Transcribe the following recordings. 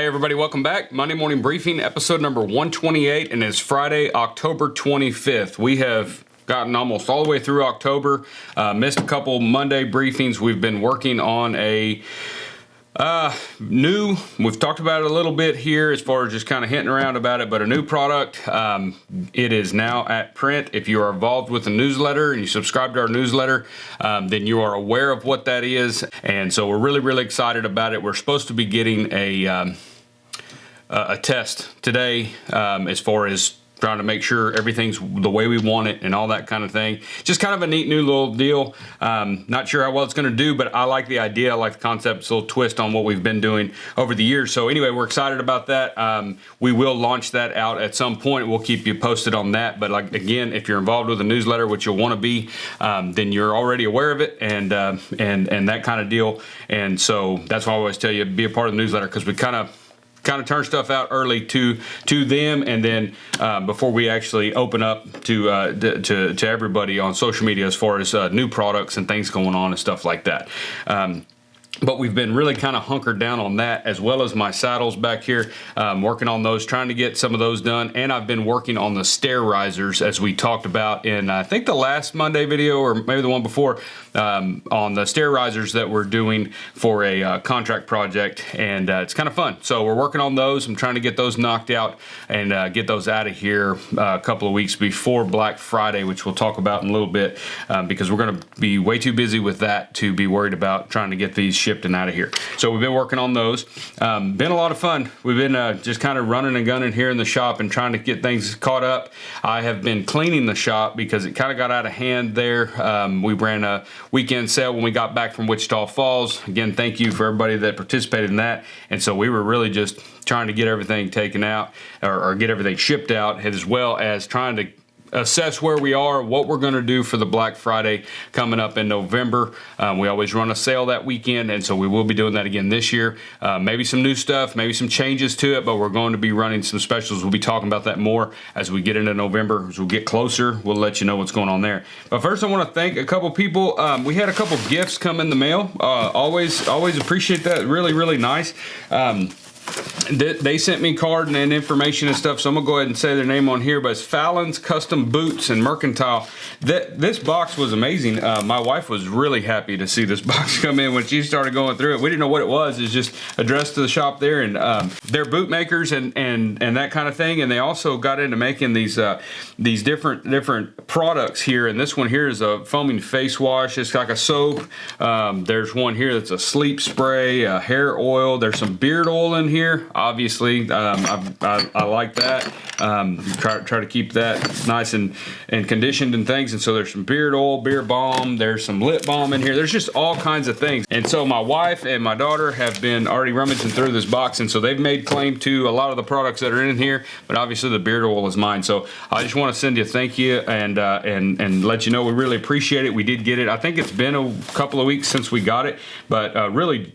Hey everybody, welcome back. Monday Morning Briefing, episode number 128, and it's Friday, October 25th. We have gotten almost all the way through October, missed a couple Monday briefings. We've been working on a we've talked about it a little bit here as far as just kind of hinting around about it, but a new product. It is now at print. If you are involved with the newsletter and you subscribe to our newsletter, then you are aware of what that is. And so we're really excited about it. We're supposed to be getting a test today as far as trying to make sure everything's the way we want it and all that kind of thing. Just kind of a neat new little deal. Not sure how well it's going to do, but I like the idea. I like the concept. It's a little twist on what we've been doing over the years. So anyway, we're excited about that. We will launch that out at some point. We'll keep you posted on that. But like again, if you're involved with a newsletter, which you'll want to be, then you're already aware of it and that kind of deal. And so that's why I always tell you, be a part of the newsletter, because we kind of turn stuff out early to them, and then before we actually open up to everybody on social media as far as new products and things going on and stuff like that. But we've been really kind of hunkered down on that, as well as my saddles back here, working on those, trying to get some of those done. And I've been working on the stair risers, as we talked about in, I think, the last Monday video, or maybe the one before, on the stair risers that we're doing for a contract project. And it's kind of fun. So we're working on those. I'm trying to get those knocked out and get those out of here a couple of weeks before Black Friday, which we'll talk about in a little bit, because we're going to be way too busy with that to be worried about trying to get these shipped and out of here. So we've been working on those. Been a lot of fun. We've been just kind of running and gunning here in the shop and trying to get things caught up. I have been cleaning the shop because it kind of got out of hand there. We ran a weekend sale when we got back from Wichita Falls. Again, thank you for everybody that participated in that. And so we were really just trying to get everything taken out or get everything shipped out, as well as trying to assess where we are, what we're going to do for the Black Friday coming up in November. We always run a sale that weekend, and so we will be doing that again this year. Maybe some new stuff, maybe some changes to it, but we're going to be running some specials. We'll be talking about that more as we get into November. As we get closer, we'll let you know what's going on there. But first, I want to thank a couple people. We had a couple gifts come in the mail. Always appreciate that. Really nice. They sent me card and information and stuff, so I'm gonna go ahead and say their name on here. But it's Fallon's Custom Boots and Mercantile. This box was amazing. My wife was really happy to see this box come in when she started going through it. We didn't know what it was. It's just addressed to the shop there, and they're boot makers and that kind of thing. And they also got into making these different products here. And this one here is a foaming face wash. It's like a soap. There's one here that's a sleep spray, a hair oil. There's some beard oil in here. Obviously, I like that. Try to keep that nice and conditioned and things. And so there's some beard oil, beard balm. There's some lip balm in here. There's just all kinds of things. And so my wife and my daughter have been already rummaging through this box, and so they've made claim to a lot of the products that are in here. But obviously, the beard oil is mine. So I just want to send you a thank you and let you know we really appreciate it. We did get it. I think it's been a couple of weeks since we got it, but a really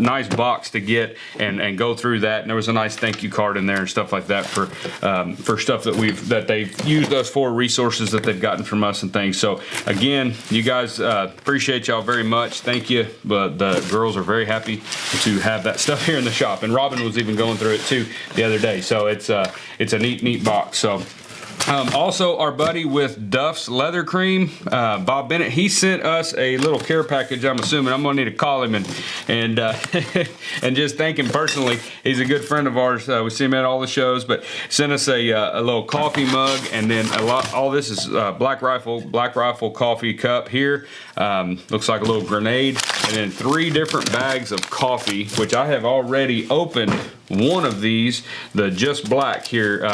nice box to get and go through that. And there was a nice thank you card in there and stuff like that for stuff that they've used us for, resources that they've gotten from us and things. So again, you guys, appreciate y'all very much. Thank you. But the girls are very happy to have that stuff here in the shop. And Robin was even going through it too the other day. So it's a neat box. So. Also, our buddy with Duff's Leather Cream, Bob Bennett, he sent us a little care package. I'm assuming I'm gonna need to call him and just thank him personally. He's a good friend of ours. We see him at all the shows, but sent us a little coffee mug, and then all this is Black Rifle coffee cup here. Looks like a little grenade, and then 3 different bags of coffee, which I have already opened one of these, the Just Black here.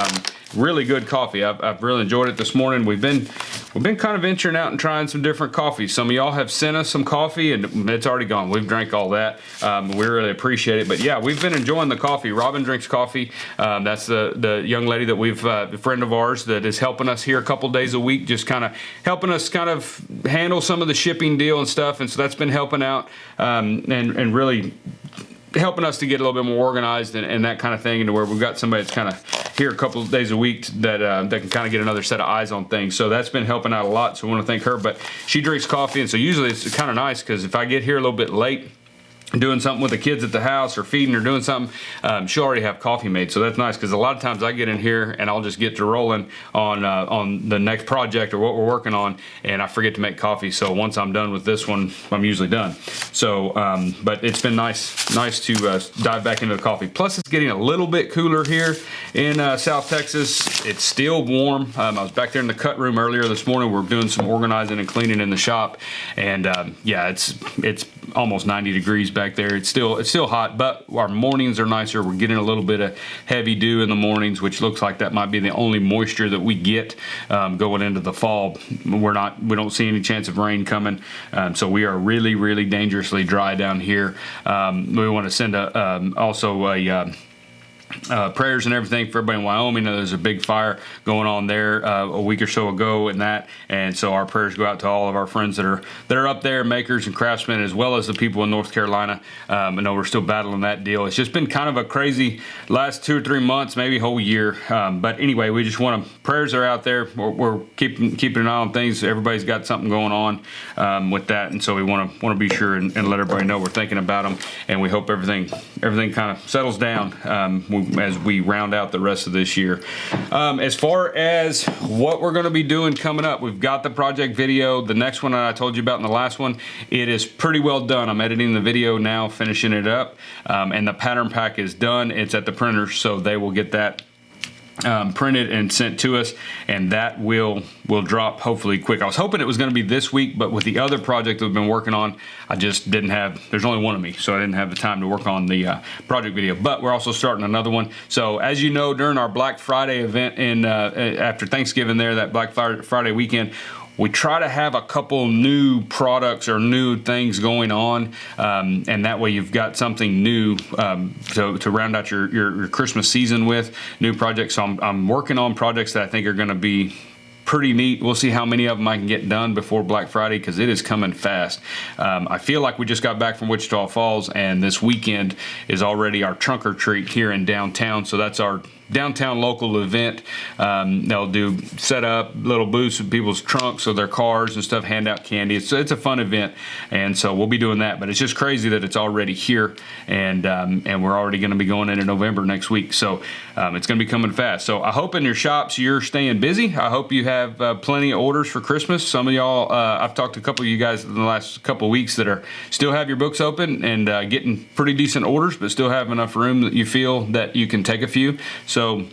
Really good coffee. I've really enjoyed it this morning. We've been kind of venturing out and trying some different coffees. Some of y'all have sent us some coffee, and it's already gone. We've drank all that. We really appreciate it. But yeah, we've been enjoying the coffee. Robin drinks coffee. That's the young lady that we've a friend of ours that is helping us here a couple days a week, just kind of helping us kind of handle some of the shipping deal and stuff. And so that's been helping out and really helping us to get a little bit more organized and that kind of thing, and to where we've got somebody that's kind of here a couple of days a week that can kind of get another set of eyes on things. So that's been helping out a lot. So we want to thank her. But she drinks coffee, and so usually it's kind of nice because if I get here a little bit late, doing something with the kids at the house or feeding or doing something, she'll already have coffee made. So that's nice, because a lot of times I get in here and I'll just get to rolling on the next project or what we're working on, and I forget to make coffee. So once I'm done with this one, I'm usually done. So, but it's been nice to dive back into the coffee. Plus, it's getting a little bit cooler here in South Texas. It's still warm. I was back there in the cut room earlier this morning. We're doing some organizing and cleaning in the shop, and yeah, it's almost 90 degrees back there. It's still hot, but our mornings are nicer. We're getting a little bit of heavy dew in the mornings, which looks like that might be the only moisture that we get going into the fall. We don't see any chance of rain coming, so we are really dangerously dry down here. We want to send also a prayers and everything for everybody in Wyoming. There's a big fire going on there a week or so ago, and so our prayers go out to all of our friends that are up there, makers and craftsmen, as well as the people in North Carolina. I know we're still battling that deal. It's just been kind of a crazy last 2 or 3 months, maybe a whole year. But anyway, we just want prayers are out there. We're keeping an eye on things. Everybody's got something going on with that, and so we want to be sure and let everybody know we're thinking about them, and we hope everything kind of settles down as we round out the rest of this year. As far as what we're going to be doing coming up, we've got the project video. The next one that I told you about in the last one, it is pretty well done. I'm editing the video now, finishing it up, and the pattern pack is done. It's at the printer, so they will get that printed and sent to us, and that will drop hopefully quick. I was hoping it was going to be this week, but with the other project that we've been working on, I just didn't have, there's only one of me, so I didn't have the time to work on the project video. But we're also starting another one. So as you know, during our Black Friday event after Thanksgiving there, that Black Friday weekend, we try to have a couple new products or new things going on, and that way you've got something new to round out your Christmas season with, new projects. So I'm working on projects that I think are going to be pretty neat. We'll see how many of them I can get done before Black Friday, because it is coming fast. I feel like we just got back from Wichita Falls, and this weekend is already our trunk or treat here in downtown. So that's our downtown local event. They'll do set up little booths with people's trunks of their cars and stuff, hand out candy. It's a fun event, and so we'll be doing that. But it's just crazy that it's already here, and we're already going to be going into November next week. So it's going to be coming fast. So I hope in your shops you're staying busy. I hope you have plenty of orders for Christmas. Some of y'all, I've talked to a couple of you guys in the last couple of weeks that are still have your books open and getting pretty decent orders, but still have enough room that you feel that you can take a few. So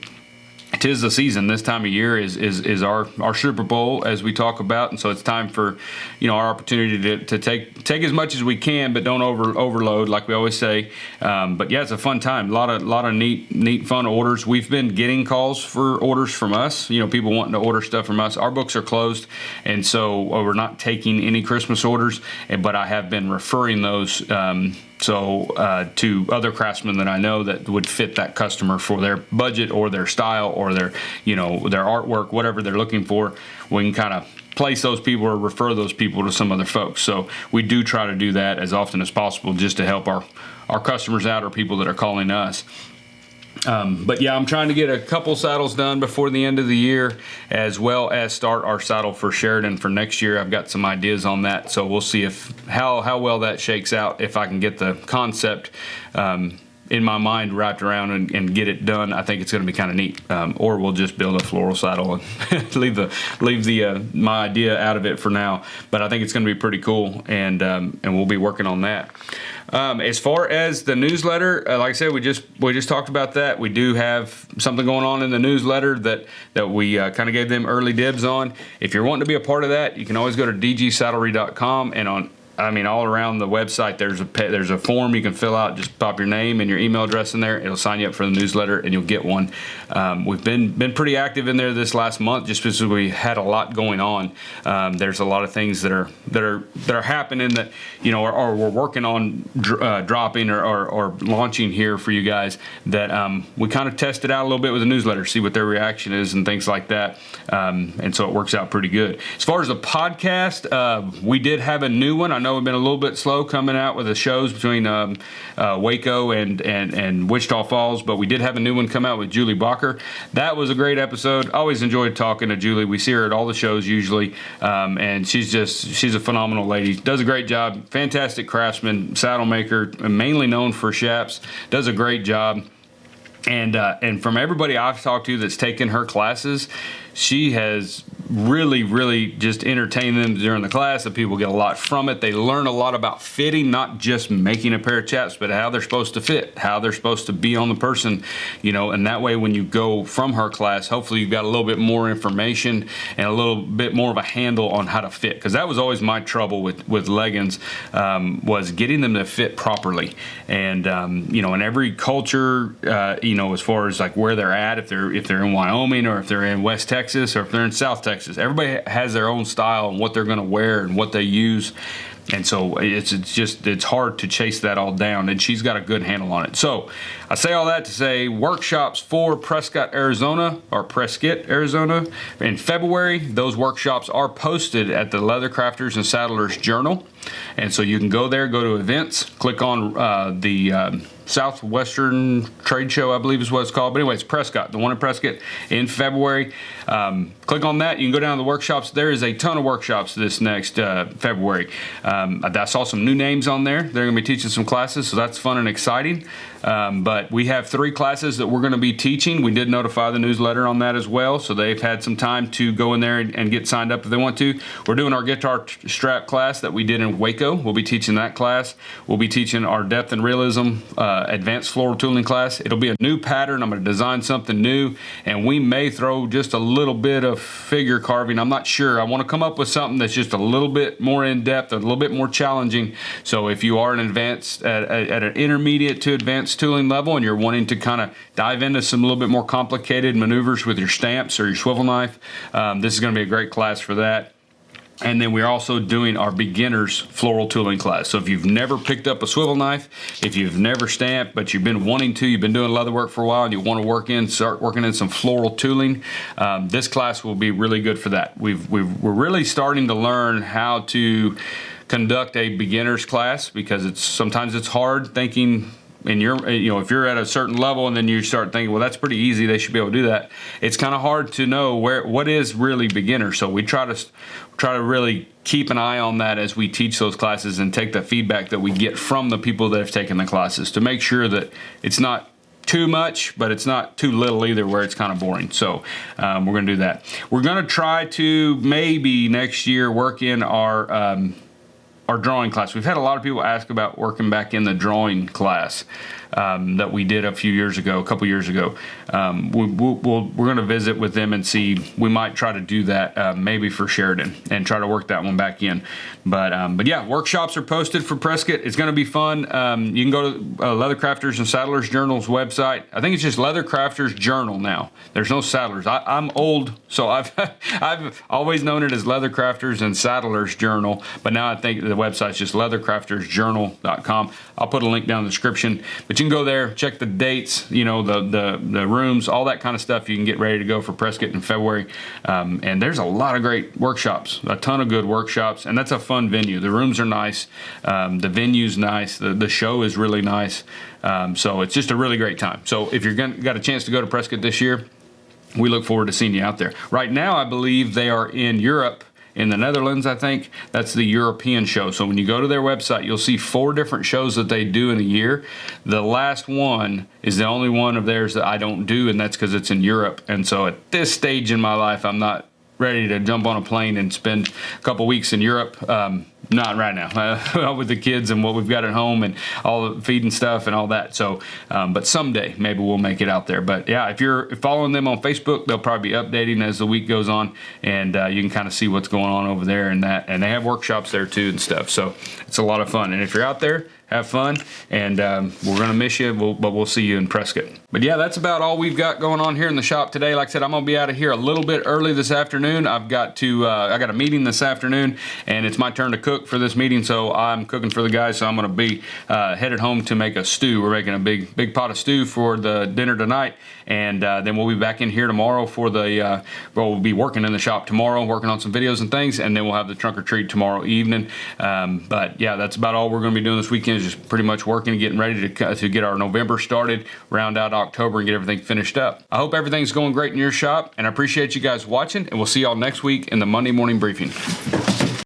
'tis the season. This time of year is our Super Bowl, as we talk about, and so it's time for our opportunity to take as much as we can, but don't overload, like we always say. But yeah, it's a fun time. A lot of neat fun orders. We've been getting calls for orders from us. People wanting to order stuff from us. Our books are closed, and so we're not taking any Christmas orders. But I have been referring those. To other craftsmen that I know that would fit that customer for their budget or their style or their artwork, whatever they're looking for. We can kind of place those people or refer those people to some other folks. So we do try to do that as often as possible, just to help our customers out or people that are calling us. But yeah, I'm trying to get a couple saddles done before the end of the year, as well as start our saddle for Sheridan for next year. I've got some ideas on that, so we'll see how well that shakes out. If I can get the concept in my mind wrapped around and get it done, I think it's going to be kind of neat. Or we'll just build a floral saddle and leave my idea out of it for now. But I think it's going to be pretty cool, and we'll be working on that. As far as the newsletter, like I said, we just talked about that. We do have something going on in the newsletter that we kind of gave them early dibs on. If you're wanting to be a part of that, you can always go to dgsaddlery.com, and all around the website there's a form you can fill out. Just pop your name and your email address in there. It'll sign you up for the newsletter, and you'll get one. We've been pretty active in there this last month, just because we had a lot going on. There's a lot of things that are happening that or we're working on dropping or launching here for you guys, that we kind of tested out a little bit with the newsletter, see what their reaction is and things like that. And so it works out pretty good. As far as the podcast, we did have a new one. I know know we've been a little bit slow coming out with the shows between Waco and Wichita Falls, but we did have a new one come out with Julie Bacher. That was a great episode. Always enjoyed talking to Julie. We see her at all the shows usually, and she's a phenomenal lady. Does a great job. Fantastic craftsman, saddle maker, mainly known for shaps. Does a great job. And from everybody I've talked to that's taken her classes, she has really just entertained them during the class. The people get a lot from it. They learn a lot about fitting, not just making a pair of chaps, but how they're supposed to fit, how they're supposed to be on the person, and that way when you go from her class, hopefully you've got a little bit more information and a little bit more of a handle on how to fit. Because that was always my trouble with leggings, was getting them to fit properly. And, in every culture, as far as like where they're at, if they're in Wyoming or if they're in West Texas or if they're in South Texas, everybody has their own style and what they're going to wear and what they use. And so it's hard to chase that all down, and she's got a good handle on it. So I say all that to say workshops for Prescott, Arizona in February. Those workshops are posted at the Leather Crafters and Saddlers Journal. And so you can go there, go to events, click on the Southwestern Trade Show, I believe is what it's called. But anyway, it's Prescott, the one in Prescott in February. Click on that. You can go down to the workshops. There is a ton of workshops this next February. I saw some new names on there. They're going to be teaching some classes, so that's fun and exciting. But we have 3 classes that we're going to be teaching. We did notify the newsletter on that as well, so they've had some time to go in there and get signed up if they want to. We're doing our guitar strap class that we did in Waco. We'll be teaching that class. We'll be teaching our depth and realism advanced floral tooling class. It'll be a new pattern. I'm going to design something new, and we may throw just a little bit of figure carving. I'm not sure. I want to come up with something that's just a little bit more in depth, a little bit more challenging. So if you are an advanced at an intermediate to advanced tooling level and you're wanting to kind of dive into some little bit more complicated maneuvers with your stamps or your swivel knife, this is going to be a great class for that. And then we're also doing our beginners floral tooling class. So if you've never picked up a swivel knife, if you've never stamped, but you've been wanting to, you've been doing leather work for a while and you want to start working in some floral tooling, this class will be really good for that. We're really starting to learn how to conduct a beginner's class, because sometimes it's hard thinking if you're at a certain level and then you start thinking, well, that's pretty easy, they should be able to do that. It's kind of hard to know what is really beginner. So we try to really keep an eye on that as we teach those classes and take the feedback that we get from the people that have taken the classes to make sure that it's not too much, but it's not too little either where it's kind of boring. So we're going to do that. We're going to try to maybe next year work in our drawing class. We've had a lot of people ask about working back in the drawing class that we did a couple years ago. We're going to visit with them and see. We might try to do that maybe for Sheridan and try to work that one back in. But yeah, workshops are posted for Prescott. It's going to be fun. You can go to Leather Crafters and Saddlers Journal's website. I think it's just Leather Crafters Journal now. There's no Saddlers. I'm old, so I've always known it as Leather Crafters and Saddlers Journal, but now I think the website's just leathercraftersjournal.com. I'll put a link down in the description, but you can go there, check the dates, the rooms, all that kind of stuff. You can get ready to go for Prescott in February. And there's a lot of great workshops, a ton of good workshops, and that's a fun venue. The rooms are nice. The venue's nice. The show is really nice. So it's just a really great time. So if you're got a chance to go to Prescott this year, we look forward to seeing you out there. Right now, I believe they are in Europe, in the Netherlands, I think. That's the European show. So when you go to their website, you'll see 4 different shows that they do in a year. The last one is the only one of theirs that I don't do, and that's because it's in Europe. And so at this stage in my life, I'm not ready to jump on a plane and spend a couple weeks in Europe. Not right now, with the kids and what we've got at home and all the feeding stuff and all that. So, but someday maybe we'll make it out there. But yeah, if you're following them on Facebook, they'll probably be updating as the week goes on, and you can kind of see what's going on over there and that. And they have workshops there too and stuff. So it's a lot of fun. And if you're out there, have fun, and we're going to miss you, but we'll see you in Prescott. But yeah, that's about all we've got going on here in the shop today. Like I said, I'm going to be out of here a little bit early this afternoon. I got a meeting this afternoon, and it's my turn to cook. cook for this meeting, so I'm cooking for the guys. So I'm going to be headed home to make a stew. We're making a big pot of stew for the dinner tonight, and then we'll be back in here tomorrow for the. We'll be working in the shop tomorrow, working on some videos and things, and then we'll have the trunk or treat tomorrow evening. But yeah, that's about all we're going to be doing this weekend. Is just pretty much working and getting ready to get our November started, round out October, and get everything finished up. I hope everything's going great in your shop, and I appreciate you guys watching, and we'll see y'all next week in the Monday morning briefing.